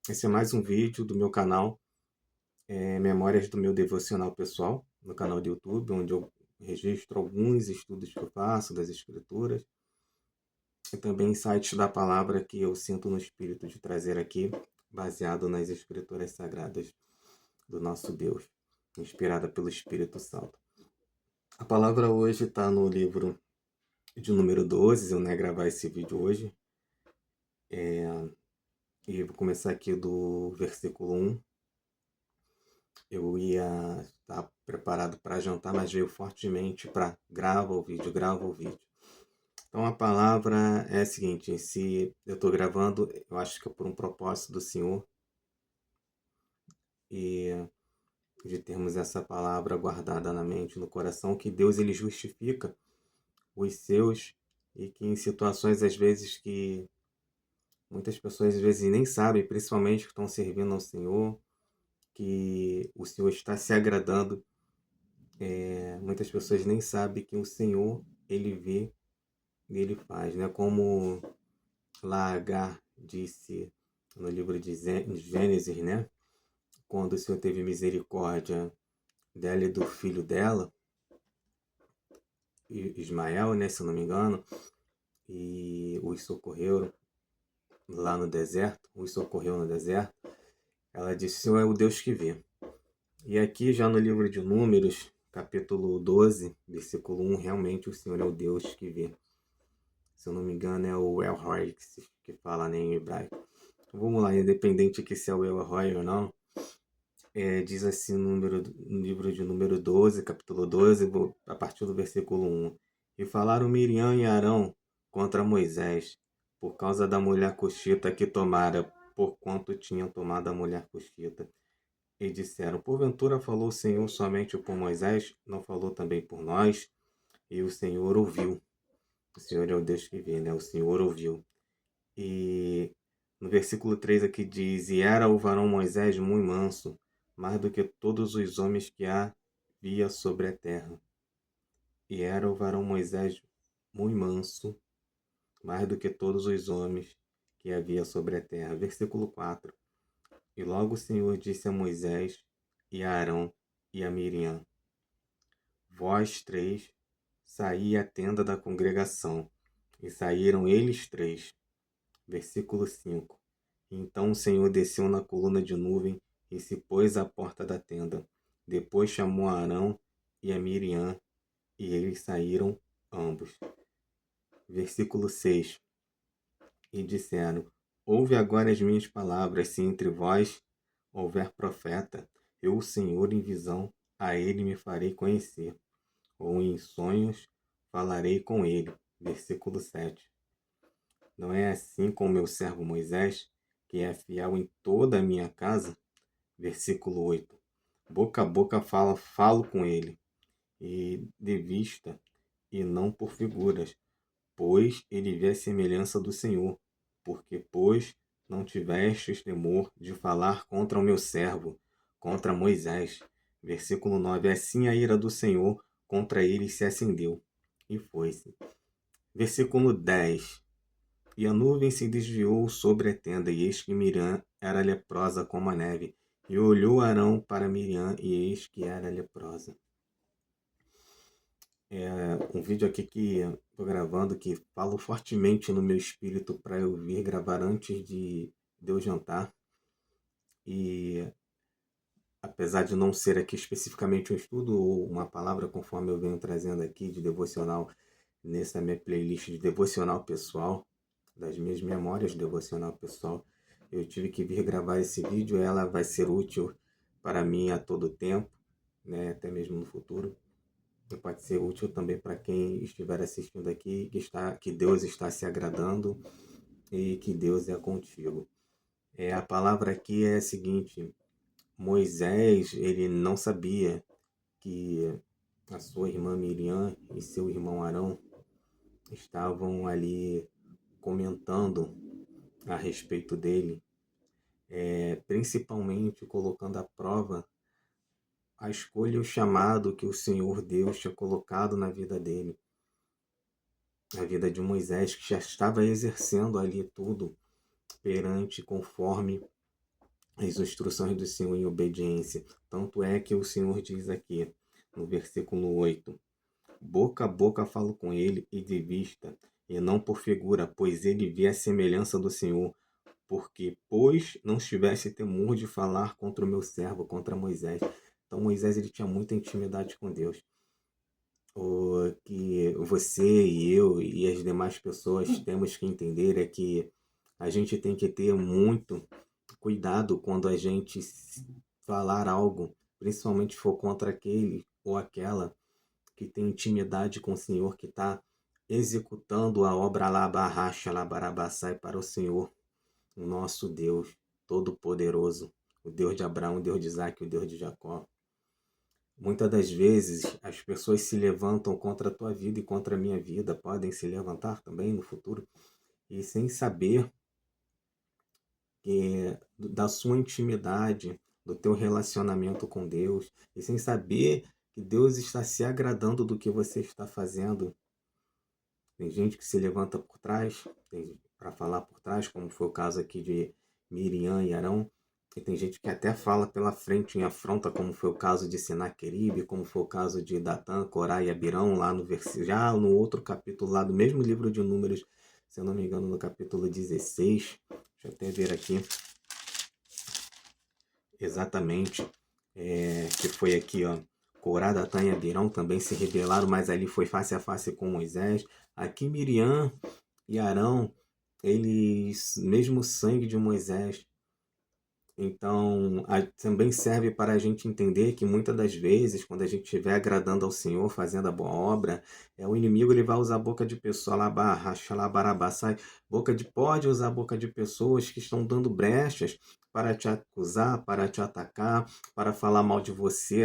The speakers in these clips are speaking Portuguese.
Esse é mais um vídeo do meu canal, Memórias do meu devocional pessoal, no canal do YouTube, onde eu registro alguns estudos que eu faço das Escrituras e também sites da palavra que eu sinto no Espírito de trazer aqui, baseado nas Escrituras Sagradas do nosso Deus, inspirada pelo Espírito Santo. A palavra hoje está no livro de número 12, eu não ia gravar esse vídeo hoje, e vou começar aqui do versículo 1. Eu ia estar preparado para jantar, mas veio fortemente para grava o vídeo, grava o vídeo. Então a palavra é a seguinte: se eu estou gravando, eu acho que é por um propósito do Senhor e de termos essa palavra guardada na mente, no coração, que Deus ele justifica os seus e que em situações às vezes que muitas pessoas às vezes nem sabem, principalmente que estão servindo ao Senhor, que o Senhor está se agradando. Muitas pessoas nem sabem que o Senhor, ele vê e ele faz, né? Como lá Agar disse no livro de Gênesis, né? Quando o Senhor teve misericórdia dela e do filho dela, Ismael, né? Se eu não me engano, e os socorreu lá no deserto, os socorreu no deserto, ela disse: o Senhor é o Deus que vê. E aqui já no livro de Números, capítulo 12, versículo 1, realmente o Senhor é o Deus que vê. Se eu não me engano, é o El Roi que fala, né, em hebraico. Vamos lá, independente que se é o El Roi ou não, diz assim no livro de número 12, capítulo 12, a partir do versículo 1. E falaram Miriam e Arão contra Moisés, por causa da mulher cuxita que tomara, porquanto tinham tomado a mulher cuxita. E disseram: porventura falou o Senhor somente por Moisés, não falou também por nós? E o Senhor ouviu. O Senhor é o Deus que vê, né? O Senhor ouviu. E no versículo 3 aqui diz: e era o varão Moisés muito manso, mais do que todos os homens que havia sobre a terra. E era o varão Moisés muito manso, mais do que todos os homens que havia sobre a terra. Versículo 4. E logo o Senhor disse a Moisés e a Arão e a Miriam: vós três saí à tenda da congregação. E saíram eles três. Versículo 5. Então o Senhor desceu na coluna de nuvem e se pôs à porta da tenda. Depois chamou a Arão e a Miriam, e eles saíram ambos. Versículo 6. E disseram: ouve agora as minhas palavras, se entre vós houver profeta, eu, o Senhor, em visão, a ele me farei conhecer, ou em sonhos falarei com ele. Versículo 7. Não é assim com meu servo Moisés, que é fiel em toda a minha casa? Versículo 8. Boca a boca falo com ele, e de vista, e não por figuras, pois ele vê a semelhança do Senhor. Porque, pois, não tivestes temor de falar contra o meu servo, contra Moisés. Versículo 9. Assim a ira do Senhor contra ele se acendeu, e foi-se. Versículo 10. E a nuvem se desviou sobre a tenda, e eis que Miriam era leprosa como a neve. E olhou Arão para Miriam, e eis que era leprosa. É um vídeo aqui que estou gravando, que falo fortemente no meu espírito para eu vir gravar antes de eu jantar. E apesar de não ser aqui especificamente um estudo ou uma palavra, conforme eu venho trazendo aqui de devocional, nessa minha playlist de devocional pessoal, das minhas memórias devocional pessoal, eu tive que vir gravar esse vídeo. Ela vai ser útil para mim a todo tempo, né, até mesmo no futuro. E pode ser útil também para quem estiver assistindo aqui, que Deus está se agradando e que Deus é contigo. A palavra aqui é a seguinte: Moisés, ele não sabia que a sua irmã Miriam e seu irmão Arão estavam ali comentando a respeito dele, principalmente colocando à prova a escolha e o chamado que o Senhor Deus tinha colocado na vida dele, na vida de Moisés, que já estava exercendo ali tudo conforme as instruções do Senhor em obediência. Tanto é que o Senhor diz aqui, no versículo 8: boca a boca falo com ele e de vista, e não por figura, pois ele vê a semelhança do Senhor. Porque, pois, não tivesse temor de falar contra o meu servo, contra Moisés. Então Moisés ele tinha muita intimidade com Deus. O que você e eu e as demais pessoas temos que entender é que a gente tem que ter muito cuidado quando a gente falar algo, principalmente se for contra aquele ou aquela que tem intimidade com o Senhor, que está executando a obra Alabarracha, Alabarabassai para o Senhor, o nosso Deus Todo-Poderoso, o Deus de Abraão, o Deus de Isaac, o Deus de Jacó. Muitas das vezes as pessoas se levantam contra a tua vida e contra a minha vida, podem se levantar também no futuro, e sem saber da sua intimidade, do teu relacionamento com Deus, e sem saber que Deus está se agradando do que você está fazendo. Tem gente que se levanta por trás, para falar por trás, como foi o caso aqui de Miriam e Arão, e tem gente que até fala pela frente em afronta, como foi o caso de Senaqueribe, como foi o caso de Datã, Corá e Abirão, lá no já no outro capítulo, lá do mesmo livro de Números, se eu não me engano, no capítulo 16. Deixa eu até ver aqui exatamente, que foi aqui, ó. Corá, Datã e Abirão também se rebelaram, mas ali foi face a face com Moisés. Aqui Miriam e Arão, eles, mesmo sangue de Moisés. Então, também serve para a gente entender que muitas das vezes, quando a gente estiver agradando ao Senhor, fazendo a boa obra, o inimigo ele vai usar a boca de pessoa, pode usar a boca de pessoas que estão dando brechas para te acusar, para te atacar, para falar mal de você,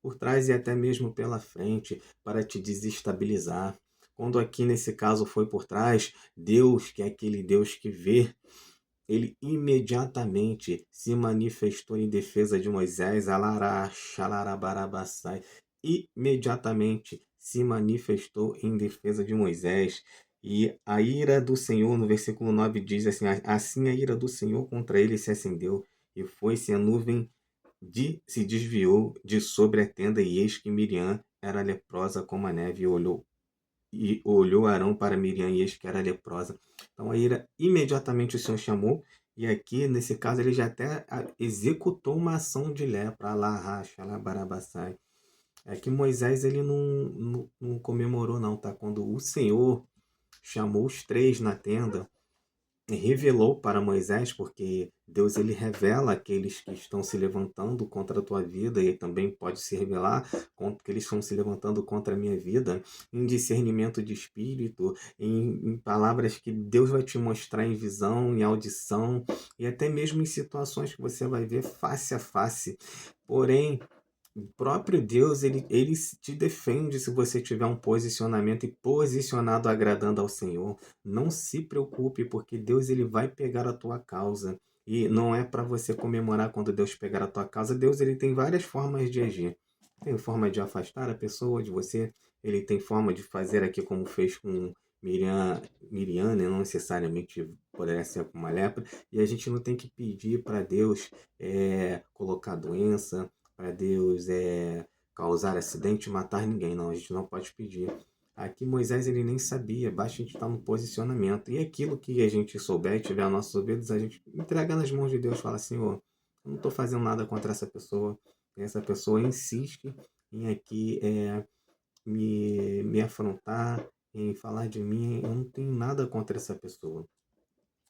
por trás e até mesmo pela frente, para te desestabilizar. Quando aqui nesse caso foi por trás, Deus, que é aquele Deus que vê, ele imediatamente se manifestou em defesa de Moisés, imediatamente se manifestou em defesa de Moisés. E a ira do Senhor, no versículo 9 diz assim: assim a ira do Senhor contra ele se acendeu, e foi-se a nuvem se desviou de sobre a tenda, e eis que Miriam era leprosa como a neve, e olhou Arão para Miriam, e eis que era leprosa. Então a ira, imediatamente o Senhor chamou, e aqui, nesse caso, ele já até executou uma ação de lepra, barabassai. É que Moisés ele não comemorou não, tá? Quando o Senhor chamou os três na tenda, revelou para Moisés, porque Deus ele revela aqueles que estão se levantando contra a tua vida, e também pode se revelar contra que eles estão se levantando contra a minha vida, em discernimento de espírito, em palavras que Deus vai te mostrar em visão, em audição, e até mesmo em situações que você vai ver face a face. Porém, o próprio Deus, ele te defende se você tiver um posicionamento e posicionado agradando ao Senhor. Não se preocupe, porque Deus ele vai pegar a tua causa. E não é para você comemorar quando Deus pegar a tua causa. Deus ele tem várias formas de agir. Tem forma de afastar a pessoa de você. Ele tem forma de fazer aqui como fez com Miriam, né? Não necessariamente poderia ser com uma lepra. E a gente não tem que pedir para Deus colocar doença, para Deus causar acidente e matar ninguém. Não, a gente não pode pedir. Aqui Moisés ele nem sabia, basta a gente estar no posicionamento. E aquilo que a gente souber e tiver aos nossos ouvidos, a gente entrega nas mãos de Deus, fala assim, eu não estou fazendo nada contra essa pessoa. E essa pessoa insiste em aqui me afrontar, em falar de mim, eu não tenho nada contra essa pessoa.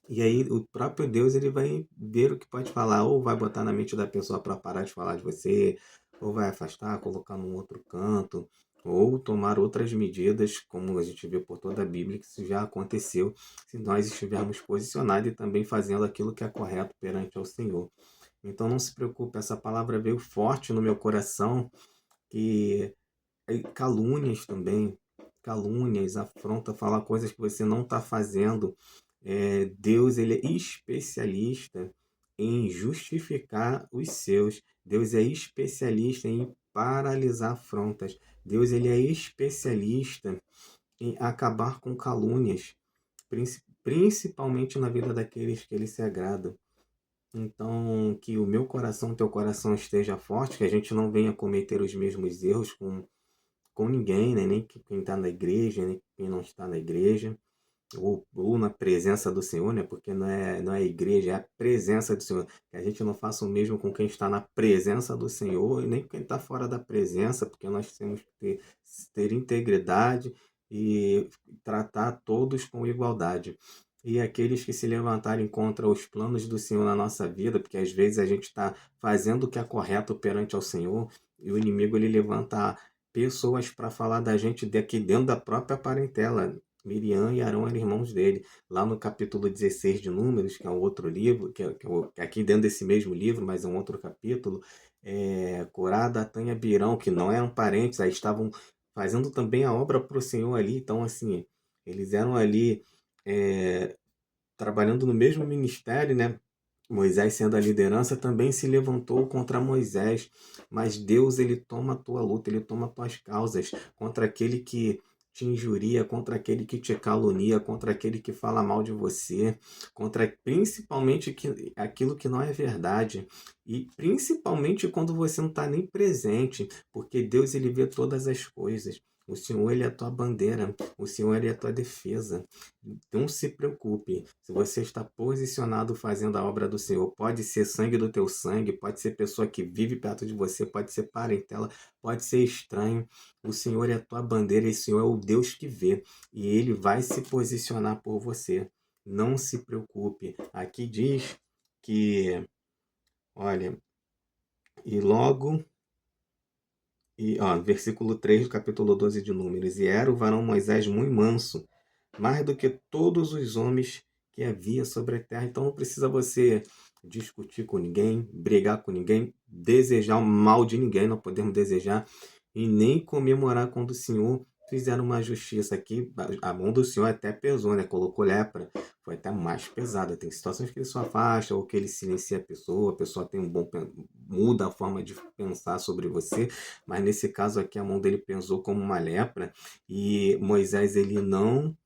E aí o próprio Deus ele vai ver o que pode falar, ou vai botar na mente da pessoa para parar de falar de você, ou vai afastar, colocar num outro canto, ou tomar outras medidas, como a gente vê por toda a Bíblia, que isso já aconteceu, se nós estivermos posicionados e também fazendo aquilo que é correto perante ao Senhor. Então não se preocupe, essa palavra veio forte no meu coração, que calúnias também, calúnias, afronta, falar coisas que você não está fazendo. Deus ele é especialista em justificar os seus. Deus é especialista em paralisar afrontas. Deus ele é especialista em acabar com calúnias, principalmente na vida daqueles que ele se agrada. Então, que o meu coração, teu coração esteja forte, que a gente não venha cometer os mesmos erros com ninguém, né? Nem quem está na igreja, nem quem não está na igreja, ou na presença do Senhor, né? Porque não é a igreja, é a presença do Senhor. Que a gente não faça o mesmo com quem está na presença do Senhor e nem com quem está fora da presença, porque nós temos que ter integridade e tratar todos com igualdade. E aqueles que se levantarem contra os planos do Senhor na nossa vida, porque às vezes a gente está fazendo o que é correto perante ao Senhor, e o inimigo ele levanta pessoas para falar da gente daqui dentro da própria parentela. Miriam e Arão eram irmãos dele. Lá no capítulo 16 de Números, que é um outro livro, que é aqui dentro desse mesmo livro, mas é um outro capítulo, Corá, Datã e Abirão, que não eram parentes, aí estavam fazendo também a obra para o Senhor ali. Então, assim, eles eram ali trabalhando no mesmo ministério, né? Moisés, sendo a liderança, também se levantou contra Moisés, mas Deus ele toma a tua luta, ele toma as tuas causas contra aquele que te injuria, contra aquele que te calunia, contra aquele que fala mal de você, contra principalmente aquilo que não é verdade, e principalmente quando você não está nem presente, porque Deus ele vê todas as coisas. O Senhor ele é a tua bandeira, o Senhor ele é a tua defesa. Não se preocupe, se você está posicionado fazendo a obra do Senhor, pode ser sangue do teu sangue, pode ser pessoa que vive perto de você, pode ser parentela, pode ser estranho. O Senhor é a tua bandeira e o Senhor é o Deus que vê, e Ele vai se posicionar por você. Não se preocupe. Aqui diz que, olha, e logo, versículo 3 do capítulo 12 de Números, e era o varão Moisés muito manso, mais do que todos os homens que havia sobre a terra. Então não precisa você discutir com ninguém, brigar com ninguém, desejar o mal de ninguém, não podemos desejar, e nem comemorar quando o Senhor fizer uma justiça aqui. A mão do Senhor até pesou, né? Colocou lepra, foi até mais pesada. Tem situações que ele só afasta ou que ele silencia a pessoa tem muda a forma de pensar sobre você, mas nesse caso aqui a mão dele pesou como uma lepra, e Moisés ele não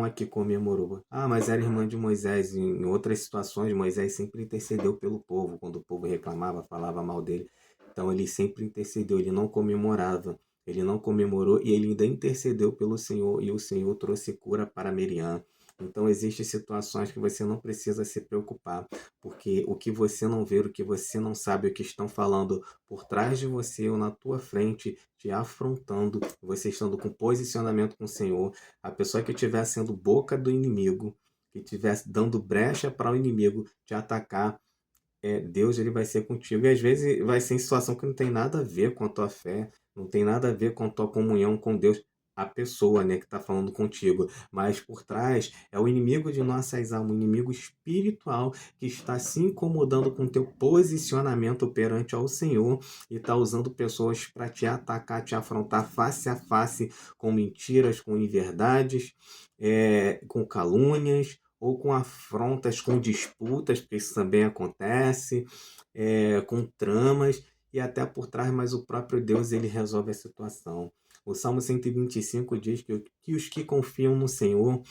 aqui comemorou. Ah, mas era irmã de Moisés. Em outras situações, Moisés sempre intercedeu pelo povo. Quando o povo reclamava, falava mal dele. Então ele sempre intercedeu, ele não comemorava. Ele não comemorou e ele ainda intercedeu pelo Senhor. E o Senhor trouxe cura para Miriam. Então existem situações que você não precisa se preocupar. Porque o que você não vê, o que você não sabe, o que estão falando por trás de você ou na tua frente, te afrontando, você estando com posicionamento com o Senhor, a pessoa que estiver sendo boca do inimigo, que estiver dando brecha para o inimigo te atacar, Deus ele vai ser contigo. E às vezes vai ser em situação que não tem nada a ver com a tua fé, não tem nada a ver com a tua comunhão com Deus. A pessoa, né, que está falando contigo, mas por trás é o inimigo de nossas almas, o inimigo espiritual que está se incomodando com o teu posicionamento perante ao Senhor e está usando pessoas para te atacar, te afrontar face a face com mentiras, com inverdades, com calúnias, ou com afrontas, com disputas, porque isso também acontece, com tramas e até por trás, mas o próprio Deus ele resolve a situação. O Salmo 125 diz que os que confiam no Senhor,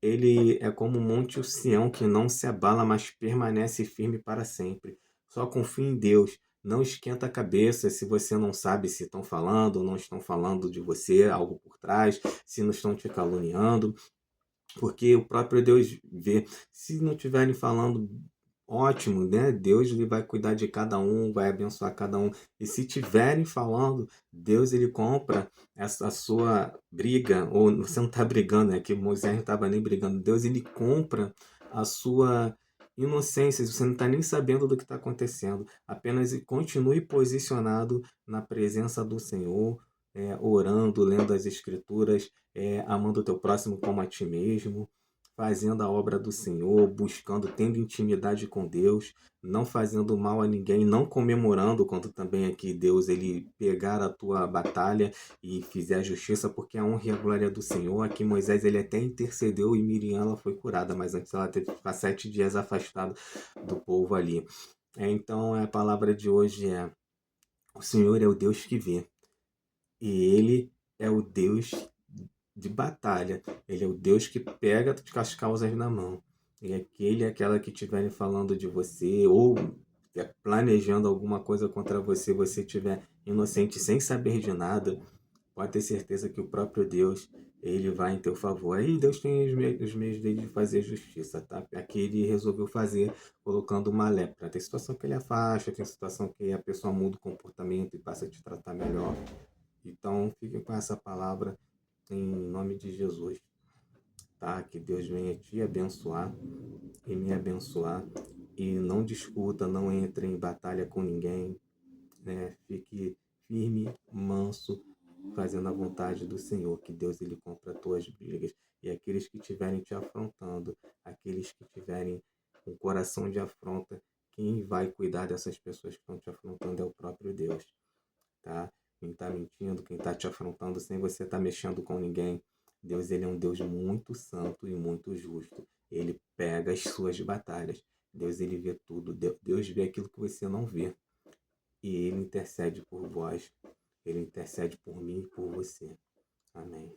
ele é como o monte Sião que não se abala, mas permanece firme para sempre. Só confia em Deus. Não esquenta a cabeça se você não sabe se estão falando ou não estão falando de você, algo por trás, se não estão te caluniando, porque o próprio Deus vê. Se não estiverem falando, ótimo, né? Deus ele vai cuidar de cada um, vai abençoar cada um. E se estiverem falando, Deus ele compra essa a sua briga, ou você não está brigando, né? Que Moisés não estava nem brigando. Deus ele compra a sua inocência, você não está nem sabendo do que está acontecendo. Apenas continue posicionado na presença do Senhor, orando, lendo as Escrituras, amando o teu próximo como a ti mesmo, fazendo a obra do Senhor, buscando, tendo intimidade com Deus, não fazendo mal a ninguém, não comemorando quando também aqui Deus ele pegar a tua batalha e fizer a justiça, porque a honra e a glória é do Senhor. Aqui Moisés ele até intercedeu e Miriam ela foi curada, mas antes ela teve que ficar 7 dias afastada do povo ali. Então a palavra de hoje é: o Senhor é o Deus que vê, e Ele é o Deus de batalha. Ele é o Deus que pega as causas na mão. E aquele, aquela que estiverem falando de você ou planejando alguma coisa contra você, você estiver inocente sem saber de nada, pode ter certeza que o próprio Deus, ele vai em teu favor. Aí Deus tem os meios dele de fazer justiça, tá? Aqui ele resolveu fazer colocando uma lepra. Tem situação que ele afasta, tem situação que a pessoa muda o comportamento e passa a te tratar melhor. Então, fiquem com essa palavra em nome de Jesus, tá? Que Deus venha te abençoar e me abençoar. E não discuta, não entre em batalha com ninguém, né? Fique firme, manso, fazendo a vontade do Senhor, que Deus ele compra as tuas brigas. E aqueles que estiverem te afrontando, aqueles que tiverem um coração de afronta, quem vai cuidar dessas pessoas que estão te afrontando é o próprio Deus, tá? Quem está mentindo, quem está te afrontando sem você estar mexendo com ninguém, Deus ele é um Deus muito santo e muito justo. Ele pega as suas batalhas. Deus ele vê tudo. Deus vê aquilo que você não vê. E ele intercede por vós. Ele intercede por mim e por você. Amém.